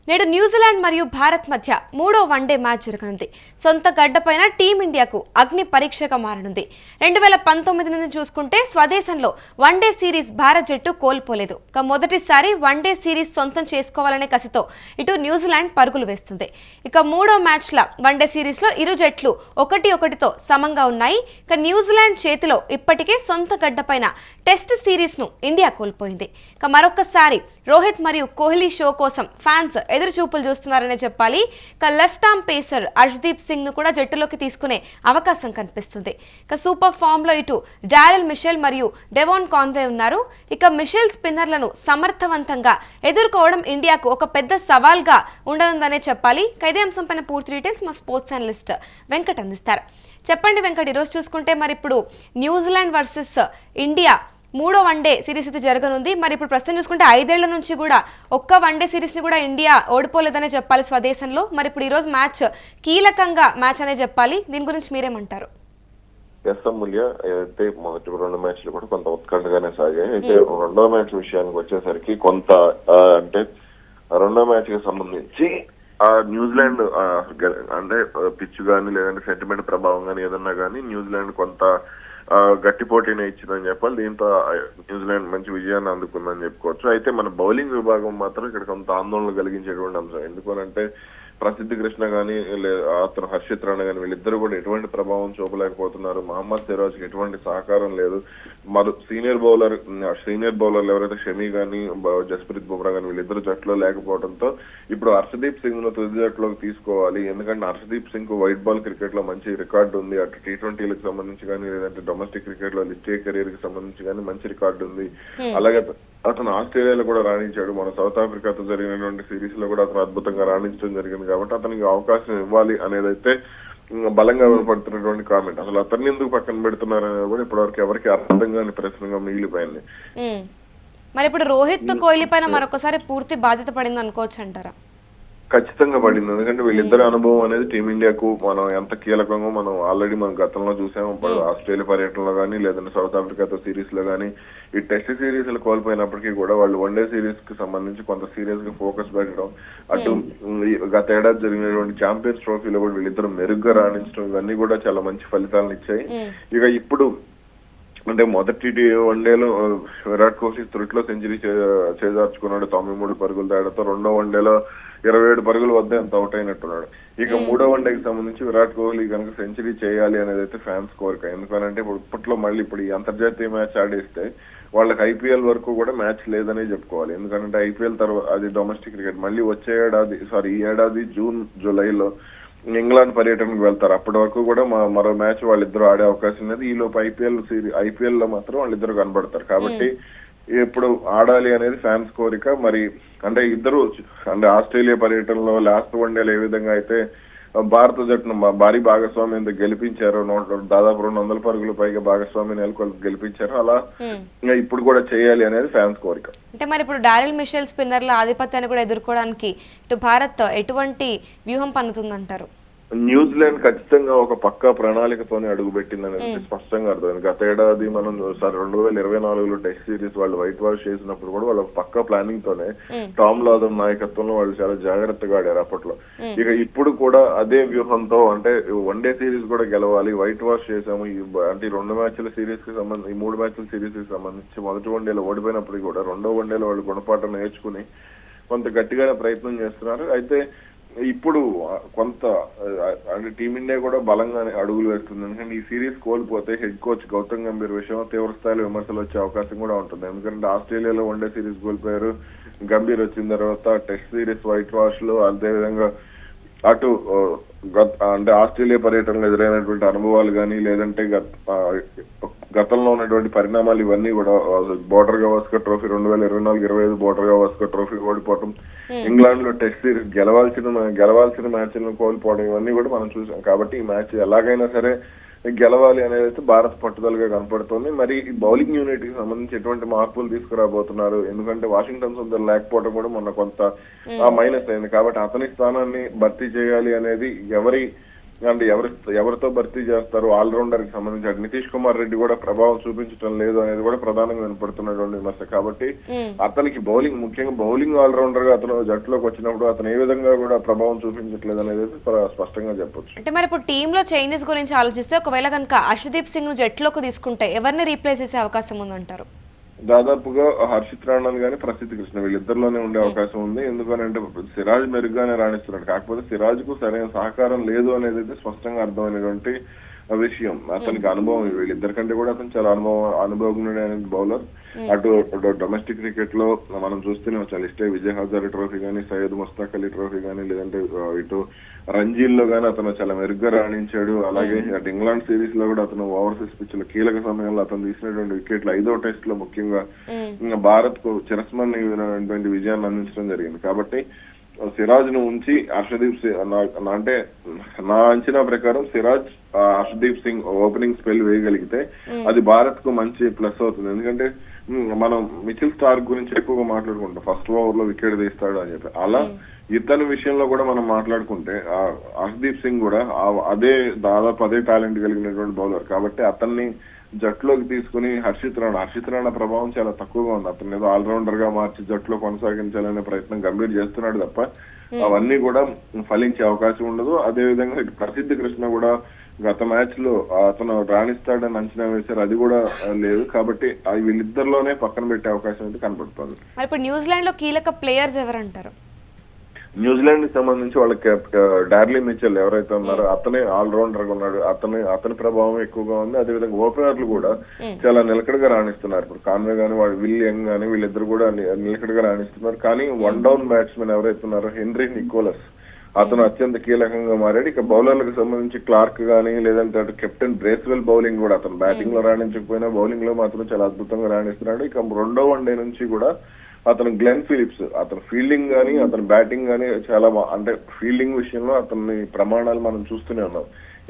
నేడు న్యూజిలాండ్ మరియు భారత్ మధ్య మూడో వన్డే మ్యాచ్ జరగనుంది. సొంత గడ్డపైన టీమిండియాకు అగ్ని పరీక్షగా మారనుంది. 2019 నుంచి చూసుకుంటే స్వదేశంలో వన్డే సిరీస్ భారత్ జట్టు కోల్పోలేదు. మొదటిసారి వన్డే సిరీస్ సొంతం చేసుకోవాలనే కసితో ఇటు న్యూజిలాండ్ పరుగులు వేస్తుంది. ఇక మూడో మ్యాచ్ల వన్డే సిరీస్ లో ఇరు జట్లు 1-1తో సమంగా ఉన్నాయి. న్యూజిలాండ్ చేతిలో ఇప్పటికే సొంత గడ్డపైన టెస్ట్ సిరీస్ ను ఇండియా కోల్పోయింది. మరొకసారి రోహిత్ మరియు కోహ్లీ షో కోసం ఫ్యాన్స్ ఎదురు చూపులు చూస్తున్నారనే చెప్పాలి. Left arm pacer Harshdeep Singh ను కూడా జట్టులోకి తీసుకునే అవకాశం కనిపిస్తుంది. సూపర్ ఫామ్ లో ఇటు డారెల్ మిషెల్ మరియు డెవాన్ కాన్వే ఉన్నారు. మిషెల్ స్పిన్నర్లను సమర్థవంతంగా ఎదుర్కోవడం ఇండియాకు ఒక పెద్ద సవాల్గా ఉండనుందనే చెప్పాలి. ఇదే అంశంపైన పూర్తి డీటెయిల్స్ మా స్పోర్ట్స్ అనలిస్ట్ వెంకట్ అందిస్తారు. చెప్పండి వెంకట్, ఈరోజు చూసుకుంటే మరి ఇప్పుడు న్యూజిలాండ్ వర్సెస్ ఇండియా మూడో వన్డే సిరీస్ అయితే జరగనుంది. మరి ఇప్పుడు ప్రస్తుతం చూసుకుంటే 5 ఏళ్ల నుంచి కూడా ఒక్క వన్డే సిరీస్ ని కూడా ఇండియా ఓడిపోలేదనే చెప్పాలి స్వదేశంలో. మరి ఇప్పుడు ఈరోజు మ్యాచ్ కీలకంగా మ్యాచ్ అనే చెప్పాలి. దీని గురించి మీరేమంటారు? మూల్య అయితే మొదటి 2 మ్యాచ్లు కూడా కొంత ఉత్కంఠగానే సాగాయి. అయితే రెండో మ్యాచ్ విషయానికి వచ్చేసరికి కొంత అంటే రెండో మ్యాచ్ కి సంబంధించి న్యూజిలాండ్ అంటే పిచ్ గానీ లేదంటే సెంటిమెంట్ ప్రభావం గానీ ఏదన్నా గానీ న్యూజిలాండ్ కొంత గట్టి పోటీనే ఇచ్చిందని చెప్పాలి. దీంతో న్యూజిలాండ్ మంచి విజయాన్ని అందుకుందని చెప్పుకోవచ్చు. అయితే మన బౌలింగ్ విభాగం మాత్రం ఇక్కడ కొంత ఆందోళన కలిగించేటువంటి అంశం. ఎందుకనంటే ప్రసిద్ధి కృష్ణ గానీ అతను హర్షిత్ రాణా గానీ వీళ్ళిద్దరు కూడా ఎటువంటి ప్రభావం చూపలేకపోతున్నారు. మహమ్మద్ సిరాజ్ కి ఎటువంటి సహకారం లేదు. సీనియర్ బౌలర్లు ఎవరైతే షమీ గానీ జస్ప్రీత్ బుమ్రా గానీ వీళ్ళిద్దరు జట్టులో లేకపోవడంతో ఇప్పుడు హర్షదీప్ సింగ్ ను తుది జట్టులోకి తీసుకోవాలి. ఎందుకంటే హర్షదీప్ సింగ్ కు వైట్ బాల్ క్రికెట్ లో మంచి రికార్డు ఉంది. అటు T20లకు సంబంధించి కానీ లేదంటే డొమెస్టిక్ క్రికెట్ లో లిస్టే కెరీర్ కి సంబంధించి కానీ మంచి రికార్డు ఉంది. అలాగే అతను ఆస్ట్రేలియాలో కూడా రాణించాడు. మన సౌత్ ఆఫ్రికాతో జరిగినటువంటి సిరీస్ లో కూడా అతను అద్భుతంగా రాణించడం జరిగింది. కాబట్టి అతనికి అవకాశం ఇవ్వాలి అనేది అయితే బలంగా వినపడుతున్నటువంటి కామెంట్. అసలు అతన్ని ఎందుకు పక్కన పెడుతున్నారనేది కూడా ఇప్పటివరకు ఎవరికి అర్థం కాని ప్రశ్నగా మిగిలిపోయింది. మరి ఇప్పుడు రోహిత్ కోహ్లీ పైన మరొకసారి పూర్తి బాధ్యత పడింది అనుకోవచ్చు అంటారా? ఖచ్చితంగా పడింది. ఎందుకంటే వీళ్ళిద్దరి అనుభవం అనేది టీమిండియాకు మనం ఎంత కీలకంగా మనం ఆల్రెడీ మనం గతంలో చూసాము. ఆస్ట్రేలియా పర్యటనలో కానీ లేదంటే సౌత్ ఆఫ్రికాతో సిరీస్ లో కానీ ఈ టెస్ట్ సిరీస్ లో కోల్పోయినప్పటికీ కూడా వాళ్ళు వన్డే సిరీస్ కి సంబంధించి కొంత సీరియస్ గా ఫోకస్ పెట్టడం, అటు గత ఏడాది జరిగినటువంటి ఛాంపియన్స్ ట్రోఫీలో కూడా వీళ్ళిద్దరు మెరుగ్గా రాణించడం ఇవన్నీ కూడా చాలా మంచి ఫలితాలను ఇచ్చాయి. ఇక ఇప్పుడు అంటే మొదటి వన్డేలో విరాట్ కోహ్లీ త్రుట్లో సెంచరీ చేజార్చుకున్నాడు 93 పరుగుల తేడాతో. రెండో వన్డేలో 27 పరుగుల వద్ద ఎంత అవుట్ అయినట్టున్నాడు. ఇక మూడో వన్డేకి సంబంధించి విరాట్ కోహ్లీ కనుక సెంచరీ చేయాలి అనేది అయితే ఫ్యాన్స్ కోరిక. ఎందుకంటే ఇప్పుడు మళ్ళీ ఇప్పుడు ఈ అంతర్జాతీయ మ్యాచ్ ఆడేస్తే వాళ్ళకి ఐపీఎల్ వరకు కూడా మ్యాచ్ లేదనే చెప్పుకోవాలి. ఎందుకంటే ఐపీఎల్ తర్వాత అది డొమెస్టిక్ క్రికెట్ మళ్ళీ వచ్చే ఈ ఏడాది జూన్ జూలైలో ఇంగ్లాండ్ పర్యటనకు వెళ్తారు. అప్పటి వరకు కూడా మరో మ్యాచ్ వాళ్ళిద్దరూ ఆడే అవకాశం లేదు. ఈ లోపు ఐపీఎల్ లో మాత్రం వాళ్ళిద్దరు కనబడతారు. కాబట్టి ఇప్పుడు ఆడాలి అనేది ఫ్యాన్స్ కోరిక. మరి అంటే ఇద్దరు అంటే ఆస్ట్రేలియా పర్యటనలో లాస్ట్ వన్డేలో ఏ విధంగా అయితే భారత జట్టును భారీ భాగస్వామ్యంతో గెలిపించారు, దాదాపు 200 పరుగులు పైగా భాగస్వామ్యం నెలకొల్పి గెలిపించారు. అలా ఇప్పుడు కూడా చేయాలి అనేది ఫ్యాన్స్ కోరిక. అంటే మరి ఇప్పుడు డారెల్ మిషెల్ స్పిన్నర్ల ఆధిపత్యాన్ని కూడా ఎదుర్కోవడానికి ఇటు భారత్ ఎటువంటి వ్యూహం పన్నుతుందంటారు? న్యూజిలాండ్ ఖచ్చితంగా ఒక పక్కా ప్రణాళికతోనే అడుగు పెట్టిందనేది స్పష్టంగా అర్థమైంది. గత ఏడాది మనం 2024లో టెస్ట్ సిరీస్ వాళ్ళు వైట్ వాష్ చేసినప్పుడు కూడా వాళ్ళ పక్కా ప్లానింగ్ తోనే టామ్ లాథమ్ నాయకత్వంలో వాళ్ళు చాలా జాగ్రత్తగా ఆడారు అప్పట్లో. ఇక ఇప్పుడు కూడా అదే వ్యూహంతో అంటే వన్డే సిరీస్ కూడా గెలవాలి, వైట్ వాష్ చేసాము అంటే 2 మ్యాచ్ల సిరీస్ కి సంబంధించి 3 మ్యాచ్ల సిరీస్ కి సంబంధించి మొదటి వన్డేలో ఓడిపోయినప్పటికీ కూడా రెండో వన్డేలో వాళ్ళు గుణపాఠం నేర్చుకుని కొంత గట్టిగానే ప్రయత్నం చేస్తున్నారు. అయితే ఇప్పుడు కొంత అంటే టీమిండియా కూడా బలంగానే అడుగులు వేస్తుంది. ఎందుకంటే ఈ సిరీస్ కోల్పోతే హెడ్ కోచ్ గౌతమ్ గంభీర్ విషయంలో తీవ్ర స్థాయిలో విమర్శలు వచ్చే అవకాశం కూడా ఉంటుంది. ఎందుకంటే ఆస్ట్రేలియాలో వన్డే సిరీస్ కోల్పోయారు. గంభీర్ వచ్చిన తర్వాత టెస్ట్ సిరీస్ వైట్ వాష్ లో అదేవిధంగా అటు అంటే ఆస్ట్రేలియా పర్యటనలో ఎదురైనటువంటి అనుభవాలు కానీ లేదంటే గతంలో ఉన్నటువంటి పరిణామాలు ఇవన్నీ కూడా border Gavaskar trophy 2024-25 border Gavaskar trophy ఓడిపోవడం, ఇంగ్లాండ్ లో టెస్ట్ సిరీస్ గెలవాల్సిన మ్యాచ్లను కోల్పోవడం ఇవన్నీ కూడా మనం చూసాం. కాబట్టి ఈ మ్యాచ్ ఎలాగైనా సరే గెలవాలి అనేది అయితే భారత్ పట్టుదలగా కనపడుతుంది. మరి ఈ బౌలింగ్ యూనిట్ కి సంబంధించి ఎటువంటి మార్పులు తీసుకురాబోతున్నారు? ఎందుకంటే వాషింగ్టన్ సుందర్ లేకపోవడం కూడా మొన్న కొంత మైనస్ అయింది. కాబట్టి అతని స్థానాన్ని భర్తీ చేయాలి అనేది ఎవరి అంటే ఎవరితో భర్తీ చేస్తారు ఆల్రౌండర్ కి సంబంధించి అటు నితీష్ కుమార్ రెడ్డి కూడా ప్రభావం చూపించడం లేదు అనేది కూడా ప్రధానంగా వినపడుతున్నటువంటి విమర్శ. కాబట్టి అతనికి బౌలింగ్, ముఖ్యంగా బౌలింగ్ ఆల్రౌండర్ గా అతను జట్టులోకి వచ్చినప్పుడు అతను ఏ విధంగా కూడా ప్రభావం చూపించట్లేదు అనేది స్పష్టంగా చెప్పొచ్చు. అంటే మరి ఇప్పుడు టీమ్ లో చేంజెస్ గురించి ఆలోచిస్తే ఒకవేళ కనుక హర్షదీప్ సింగ్ ను జట్టులోకి తీసుకుంటే ఎవరిని రీప్లేస్ చేసే అవకాశం ఉందంటారు? దాదాపుగా హర్షిత్ రాణా గానీ ప్రసిద్ధ్ కృష్ణ వీళ్ళిద్దరిలోనే ఉండే అవకాశం ఉంది. ఎందుకనంటే సిరాజ్ మెరుగ్గానే రాణిస్తున్నాడు, కాకపోతే సిరాజ్ కు సరైన సహకారం లేదు అనేది అయితే స్పష్టంగా అర్థమైనటువంటి విషయం. అతనికి అనుభవం, వీళ్ళిద్దరికంటే కూడా అతను చాలా అనుభవజ్ఞుడు అనేది బౌలర్. అటు డొమెస్టిక్ క్రికెట్ లో మనం చూస్తూనే వచ్చాం, ఇష్టే విజయ్ హజారే ట్రోఫీ గానీ, సయ్యద్ ముస్తాక్ అలీ ట్రోఫీ గానీ, లేదంటే ఇటు రంజీల్లో గానీ అతను చాలా మెరుగ్గా రాణించాడు. అలాగే అటు ఇంగ్లాండ్ సిరీస్ లో కూడా అతను ఓవర్సీస్ పిచ్ లో కీలక సమయంలో అతను తీసినటువంటి వికెట్లు 5వ టెస్ట్ లో ముఖ్యంగా భారత్ కు చిరస్మరణీయమైనటువంటి విజయాన్ని అందించడం జరిగింది. కాబట్టి సిరాజ్ ను ఉంచి హర్షదీప్ సింగ్, అంటే నా అంచనా ప్రకారం సిరాజ్ హర్షదీప్ సింగ్ ఓపెనింగ్ స్పెల్ వేయగలిగితే అది భారత్ కు మంచి ప్లస్ అవుతుంది. ఎందుకంటే మనం మిచిల్ స్టార్క్ గురించి ఎక్కువగా మాట్లాడుకుంటాం, ఫస్ట్ ఓవర్ లో వికెట్ తీస్తాడు అని చెప్పి. అలా ఇతని విషయంలో కూడా మనం మాట్లాడుకుంటే హర్షదీప్ సింగ్ కూడా దాదాపు అదే టాలెంట్ కలిగినటువంటి బౌలర్. కాబట్టి అతన్ని జట్టులోకి తీసుకుని హర్షిత్ రాణా ప్రభావం చాలా తక్కువగా ఉంది. అతను ఏదో ఆల్రౌండర్ గా మార్చి జట్టులో కొనసాగించాలనే ప్రయత్నం గంభీర్ చేస్తున్నాడు తప్ప అవన్నీ కూడా ఫలించే అవకాశం ఉండదు. అదే విధంగా ఇటు ప్రసిద్ధ్ కృష్ణ కూడా గత మ్యాచ్ లో అతను రాణిస్తాడని అంచనా వేశారు, అది కూడా లేదు. కాబట్టి వీళ్ళిద్దరిలోనే పక్కన పెట్టే అవకాశం అయితే కనబడుతుంది. మరి ఇప్పుడు న్యూజిలాండ్ లో కీలక ప్లేయర్స్ ఎవరంటారు? న్యూజిలాండ్ కి సంబంధించి వాళ్ళకి డార్లీ మిచెల్ ఎవరైతే ఉన్నారో అతనే ఆల్రౌండర్ గా ఉన్నాడు, అతని ప్రభావం ఎక్కువగా ఉంది. అదేవిధంగా ఓపెనర్లు కూడా చాలా నిలకడగా రాణిస్తున్నారు. ఇప్పుడు కాన్వే గానీ విల్ యంగ్ గానీ వీళ్ళిద్దరు కూడా నిలకడగా రాణిస్తున్నారు. కానీ వన్ డౌన్ బ్యాట్స్మెన్ ఎవరైతే ఉన్నారో హెన్రీ నికోలస్ అతను అత్యంత కీలకంగా మారాడు. ఇక బౌలర్లకు సంబంధించి క్లార్క్ గానీ, లేదంటే అటు కెప్టెన్ బ్రేస్వెల్ బౌలింగ్ కూడా అతను బ్యాటింగ్ లో రాణించకపోయినా బౌలింగ్ లో మాత్రం చాలా అద్భుతంగా రాణిస్తున్నాడు. ఇక 2వ వన్డే నుంచి కూడా అతను గ్లెన్ ఫిలిప్స్, అతను ఫీల్డింగ్ గానీ అతను బ్యాటింగ్ గానీ చాలా అంటే ఫీల్డింగ్ విషయంలో అతని ప్రమాణాలు మనం చూస్తూనే ఉన్నాం.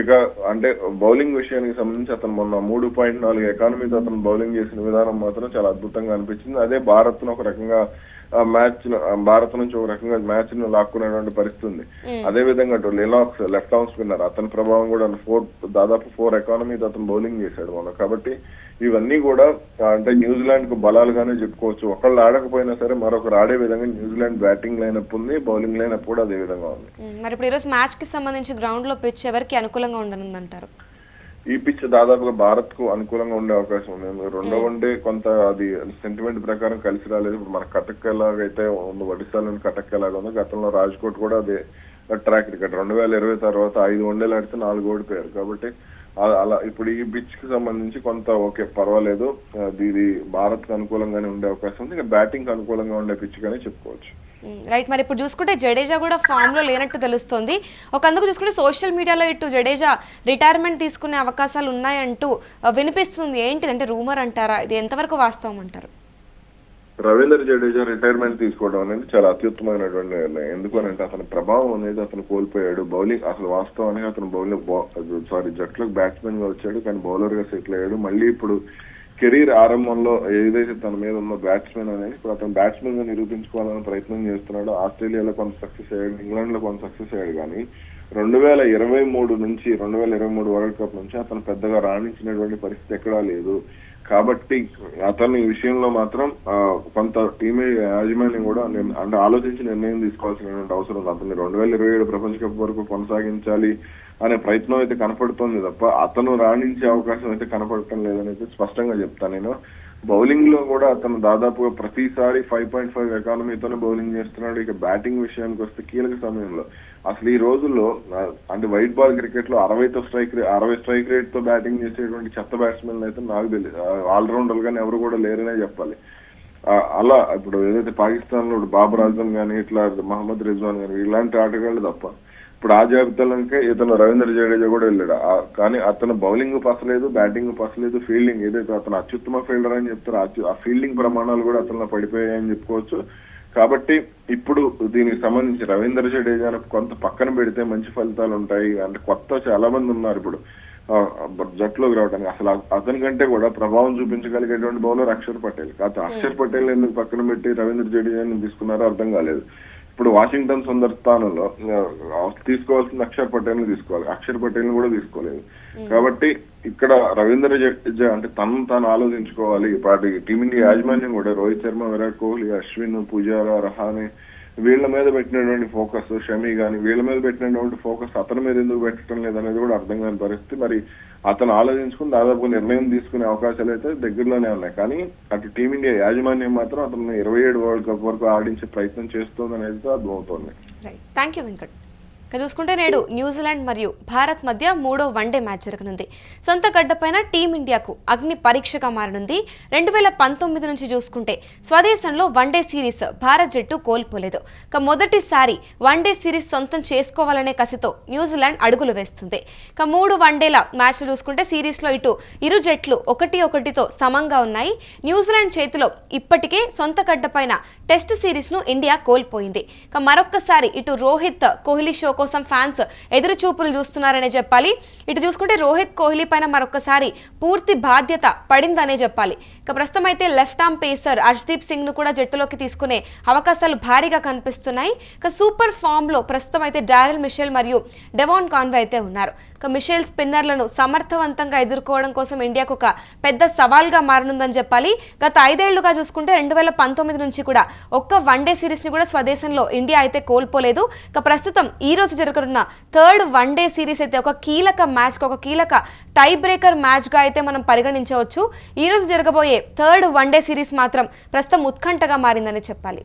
ఇక అంటే బౌలింగ్ విషయానికి సంబంధించి అతను మొన్న 3.4 ఎకానమీతో అతను బౌలింగ్ చేసిన విధానం మాత్రం చాలా అద్భుతంగా అనిపించింది. అదే భారత్ ను ఒక రకంగా భారత్ నుంచి ఒక రకంగా మ్యాచ్ ను లాక్కునేటువంటి పరిస్థితి ఉంది. అదే విధంగా అటు లెనాక్స్ లెఫ్ట్ ఆర్మ్ స్పిన్నర్, అతని ప్రభావం కూడా దాదాపు 4 ఎకానమీతో అతను బౌలింగ్ చేశాడు మొన్న. కాబట్టి ఇవన్నీ కూడా అంటే న్యూజిలాండ్ కు బలాలుగానే చెప్పుకోవచ్చు. ఒకళ్ళు ఆడకపోయినా సరే మరొకరు ఆడే విధంగా న్యూజిలాండ్ బ్యాటింగ్ లైనప్ ఉంది, బౌలింగ్ లైనప్ కూడా అదే విధంగా ఉంది. మరి ఇప్పుడు ఈరోజు మ్యాచ్ కి సంబంధించి గ్రౌండ్ లో పిచ్ ఎవరికి అనుకూలంగా ఉండనుందంటారు? ఈ పిచ్ దాదాపుగా భారత్ కు అనుకూలంగా ఉండే అవకాశం ఉంది. 2వ వన్డే కొంత అది సెంటిమెంట్ ప్రకారం కలిసి రాలేదు. ఇప్పుడు మన కటక్ ఎలాగైతే ఒడిశాలోని కటక్ ఎలాగా ఉందో గతంలో రాజ్కోట్ కూడా అదే ట్రాక్ రికార్డ్. 2020 తర్వాత 5 వన్డేలు ఆడితే 4 ఓడిపోయారు. కాబట్టి అలా ఇప్పుడు ఈ పిచ్ కి సంబంధించి కొంత ఓకే పర్వాలేదు, ఇది భారత్ కు అనుకూలంగానే ఉండే అవకాశం ఉంది. ఇక బ్యాటింగ్ కు అనుకూలంగా ఉండే పిచ్ గానే చెప్పుకోవచ్చు. రైట్. మరి ఇప్పుడు చూసుకుంటే జడేజా కూడా ఫామ్ లో లేనట్టు తెలుస్తుంది. అందుకు చూసుకుంటే సోషల్ మీడియాలో ఇటు జడేజా రిటైర్మెంట్ తీసుకునే అవకాశాలు ఉన్నాయంటూ వినిపిస్తుంది. ఏంటిదంటే రూమర్ అంటారా, ఇది ఎంతవరకు వాస్తవం అంటారు? రవీంద్ర జడేజా రిటైర్మెంట్ తీసుకోవడం అనేది చాలా అత్యుత్తమైనటువంటి నిర్ణయం. ఎందుకనంటే అతని ప్రభావం అనేది అతను కోల్పోయాడు. బౌలింగ్ అసలు వాస్తవానికి అతను జట్లకు బ్యాట్స్మెన్ గా వచ్చాడు, కానీ బౌలర్ గా సెటిల్ అయ్యాడు. మళ్ళీ ఇప్పుడు కెరీర్ ఆరంభంలో ఏదైతే తన మీద ఉన్న బ్యాట్స్మెన్ అనేది ఇప్పుడు అతను బ్యాట్స్మెన్ గా నిరూపించుకోవాలని ప్రయత్నం చేస్తున్నాడు. ఆస్ట్రేలియాలో కొంత సక్సెస్ అయ్యాడు, ఇంగ్లాండ్ లో కొంత సక్సెస్ అయ్యాడు. కానీ 2023 నుంచి 2023 వరల్డ్ కప్ నుంచి అతను పెద్దగా రాణించినటువంటి పరిస్థితి ఎక్కడా లేదు. కాబట్టి అతని విషయంలో మాత్రం కొంత టీమే యాజమాన్యం కూడా అంటే ఆలోచించి నిర్ణయం తీసుకోవాల్సినటువంటి అవసరం ఉంది. అతన్ని 2027 ప్రపంచ కప్ వరకు కొనసాగించాలి అనే ప్రయత్నం అయితే కనపడుతోంది తప్ప అతను రాణించే అవకాశం అయితే కనపడటం లేదని అయితే స్పష్టంగా చెప్తాను నేను. బౌలింగ్ లో కూడా అతను దాదాపుగా ప్రతిసారి 5.5 ఎకానమీతోనే బౌలింగ్ చేస్తున్నాడు. ఇక బ్యాటింగ్ విషయానికి వస్తే కీలక సమయంలో అసలు ఈ రోజుల్లో అంటే వైట్ బాల్ క్రికెట్ లో 60 స్ట్రైక్ రేట్ తో బ్యాటింగ్ చేసేటువంటి చెత్త బ్యాట్స్మెన్ అయితే నాకు తెలియదు. ఆల్రౌండర్ గానీ ఎవరు కూడా లేరనే చెప్పాలి. అలా ఇప్పుడు ఏదైతే పాకిస్తాన్ లో బాబర్ ఆజం గానీ ఇట్లా మహమ్మద్ రిజ్వాన్ గానీ ఇలాంటి ఆటగాళ్ళు తప్ప ఇప్పుడు ఆ జాబితాలోకే ఇతను రవీంద్ర జడేజా కూడా వెళ్ళాడు. కానీ అతను బౌలింగ్ పసలేదు, బ్యాటింగ్ పసలేదు, ఫీల్డింగ్ ఏదైతే అతను అత్యుత్తమ ఫీల్డర్ అని చెప్తారో ఆ ఫీల్డింగ్ ప్రమాణాలు కూడా అతను పడిపోయాయని చెప్పుకోవచ్చు. కాబట్టి ఇప్పుడు దీనికి సంబంధించి రవీంద్ర జడేజాను కొంత పక్కన పెడితే మంచి ఫలితాలు ఉంటాయి. అంటే కొత్త చాలా మంది ఉన్నారు ఇప్పుడు జట్టులోకి రావడానికి. అసలు అతని కంటే కూడా ప్రభావం చూపించగలిగేటువంటి బౌలర్ అక్షర్ పటేల్. అక్షర్ పటేల్ ఎందుకు పక్కన పెట్టి రవీంద్ర జడేజాని తీసుకున్నారో అర్థం కాలేదు. ఇప్పుడు వాషింగ్టన్ సుందర్ స్థానంలో తీసుకోవాల్సిన అక్షర్ పటేల్ ని తీసుకోవాలి, అక్షర్ పటేల్ ని కూడా తీసుకోలేదు. కాబట్టి ఇక్కడ రవీంద్ర జడేజా అంటే తాను ఆలోచించుకోవాలి. పార్టీ టీమిండియా యాజమాన్యం కూడా రోహిత్ శర్మ, విరాట్ కోహ్లీ, అశ్విన్, పుజారా, రహానే వీళ్ళ మీద పెట్టినటువంటి ఫోకస్, షమి గాని వీళ్ళ మీద పెట్టినటువంటి ఫోకస్ అతని మీద ఎందుకు పెట్టడం లేదనేది కూడా అర్థం కాని పరిస్థితి. మరి అతను ఆలోచించుకుని దాదాపు నిర్ణయం తీసుకునే అవకాశాలు అయితే దగ్గరలోనే ఉన్నాయి. కానీ అటు టీమిండియా యాజమాన్యం మాత్రం అతను 27 వరల్డ్ కప్ వరకు ఆడించే ప్రయత్నం చేస్తుంది అనేది అర్థమవుతోంది. Thank you Venkat. ఇక చూసుకుంటే నేడు న్యూజిలాండ్ మరియు భారత్ మధ్య 3వ వన్డే మ్యాచ్ జరగనుంది. సొంత గడ్డపైన టీమిండియాకు అగ్ని పరీక్షగా మారనుంది. 2019 నుంచి చూసుకుంటే స్వదేశంలో వన్డే సిరీస్ భారత్ జట్టు కోల్పోలేదు. ఇక మొదటిసారి వన్డే సిరీస్ సొంతం చేసుకోవాలనే కసితో న్యూజిలాండ్ అడుగులు వేస్తుంది. ఇక 3 వన్డేల మ్యాచ్లు చూసుకుంటే సిరీస్లో ఇరు జట్లు 1-1తో సమంగా ఉన్నాయి. న్యూజిలాండ్ చేతిలో ఇప్పటికే సొంత గడ్డపైన టెస్ట్ సిరీస్ను ఇండియా కోల్పోయింది. ఇక మరొక్కసారి ఇటు రోహిత్ కోహ్లీ షో కోసం ఫ్యాన్స్ ఎదురు చూపులు చూస్తున్నారనే చెప్పాలి. ఇటు చూసుకుంటే రోహిత్ కోహ్లీ పైన మరొకసారి పూర్తి బాధ్యత పడిందనే చెప్పాలి. ఇక ప్రస్తుతం అయితే left arm pacer Arshdeep Singh ను కూడా జట్టులోకి తీసుకునే అవకాశాలు భారీగా కనిపిస్తున్నాయి. ఇక సూపర్ ఫామ్ లో ప్రస్తుతం అయితే డారెల్ మిషెల్ మరియు డెవాన్ కాన్వే అయితే ఉన్నారు. ఇక మిషెల్ స్పిన్నర్లను సమర్థవంతంగా ఎదుర్కోవడం కోసం ఇండియాకు ఒక పెద్ద సవాల్గా మారనుందని చెప్పాలి. గత 5 ఏళ్లుగా చూసుకుంటే 2019 నుంచి కూడా ఒక్క వన్డే సిరీస్ ని కూడా స్వదేశంలో ఇండియా అయితే కోల్పోలేదు. ఇక ప్రస్తుతం ఈ రోజు జరగనున్న 3rd వన్డే సిరీస్ అయితే ఒక కీలక మ్యాచ్, ఒక కీలక టై బ్రేకర్ మ్యాచ్ గా అయితే మనం పరిగణించవచ్చు. ఈ రోజు జరగబోయే 3rd వన్డే సిరీస్ మాత్రం ప్రస్తుతం ఉత్కంఠగా మారిందని చెప్పాలి.